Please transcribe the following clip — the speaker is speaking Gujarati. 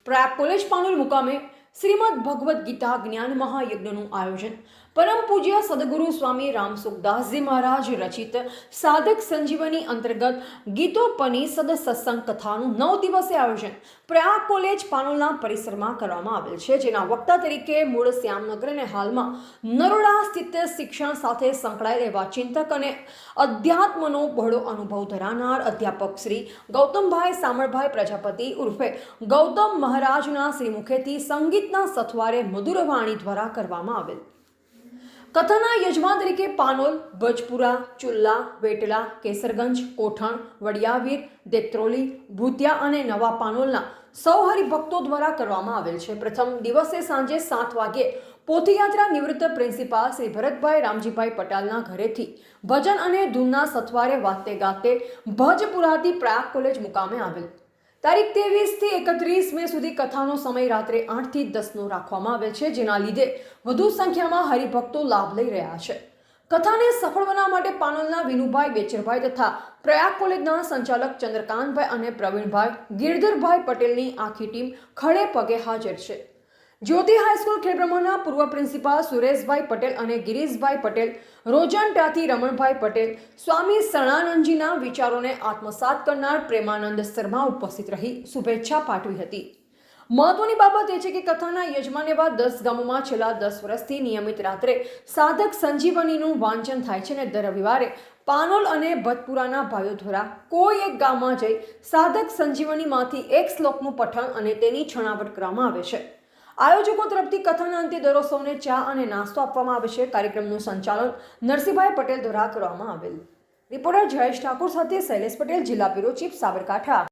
પ્રયાગ કોલેજ પાનોલ મુકામે શ્રીમદ ભગવદ્ ગીતા જ્ઞાન મહાયજ્ઞનું આયોજન પરમ પૂજ્ય સદગુરુ સ્વામી રામસુખદાસજી મહારાજ રચિત સાધક સંજીવની અંતર્ગત ગીતોપનિષદ સત્સંગ કથાનું 9 દિવસીય આયોજન પ્રયાગ કોલેજ પાનોલના પરિસરમાં કરવામાં આવેલ છે, જેના વક્તા તરીકે મૂળ શ્યામનગર અને હાલમાં નરોડા સ્થિત શિક્ષણ સાથે સંકળાયેલ એવા ચિંતક અને અધ્યાત્મનો બહોળો અનુભવ ધરાવનાર અધ્યાપક શ્રી ગૌતમભાઈ સામળભાઈ પ્રજાપતિ ઉર્ફે ગૌતમ મહારાજના શ્રી મુખેથી સંગીતના સથવારે મધુર વાણી દ્વારા કરવામાં આવેલ. કથાના યજમાન તરીકે પાનોલ, બજપુરા, ચુલ્લા, વેટલા, કેસરગંજ, કોઠણ, વડિયાવીર, દેત્રોલી, ભૂતિયા અને નવા પાનોલના સૌ હરિભક્તો દ્વારા કરવામાં આવેલ છે. પ્રથમ દિવસે સાંજે 7 વાગ્યે પોથીયાત્રા નિવૃત્ત પ્રિન્સિપાલ શ્રી ભરતભાઈ રામજીભાઈ પટેલના ઘરેથી ભજન અને ધૂનના સથવારે વાતે ગાતે ભજપુરાથી પ્રયાગ કોલેજ મુકામે આવેલ. તારીખ 23 થી 31 મે સુધી કથાનો સમય રાત્રે 8 થી 10નો રાખવામાં આવેલ છે, જેના લીધે વધુ સંખ્યામાં હરિભક્તો લાભ લઈ રહ્યા છે. કથાને સફળ બનાવવા માટે પાનોલના વિનુભાઈ બેચરભાઈ તથા પ્રયાગ કોલેજના સંચાલક ચંદ્રકાંતભાઈ અને પ્રવીણભાઈ ગિરધરભાઈ પટેલની આખી ટીમ ખડે પગે હાજર છે. જ્યોતિ હાઈસ્કૂલ ખેડબ્રહ્માના પૂર્વ પ્રિન્સિપાલ સુરેશભાઈ પટેલ અને ગિરીશભાઈ પટેલ, રોજનટાથી રમણભાઈ પટેલ, સ્વામી શરણાનંદજીના વિચારોને આત્મસાત કરનાર પ્રેમાનંદ શર્મા ઉપસ્થિત રહી શુભેચ્છા પાઠવી હતી. મહત્વની બાબત એ છે કે કથાના યજમાન એવા 10 ગામોમાં છેલ્લા 10 વર્ષથી નિયમિત રાત્રે સાધક સંજીવનીનું વાંચન થાય છે અને દર રવિવારે પાનોલ અને ભજપુરાના ભાઈઓ દ્વારા કોઈ એક ગામમાં જઈ સાધક સંજીવનીમાંથી એક શ્લોકનું પઠન અને તેની છણાવટ કરવામાં આવે છે. આયોજકો તરફથી કથાના અંતે દર સૌને ચા અને નાસ્તો આપવામાં આવે છે. કાર્યક્રમનું સંચાલન નરસિંહભાઈ પટેલ દ્વારા કરવામાં આવેલ. રિપોર્ટર જયેશ ઠાકોર સાથે શૈલેષ પટેલ, જિલ્લા બ્યુરો ચીફ, સાબરકાંઠા.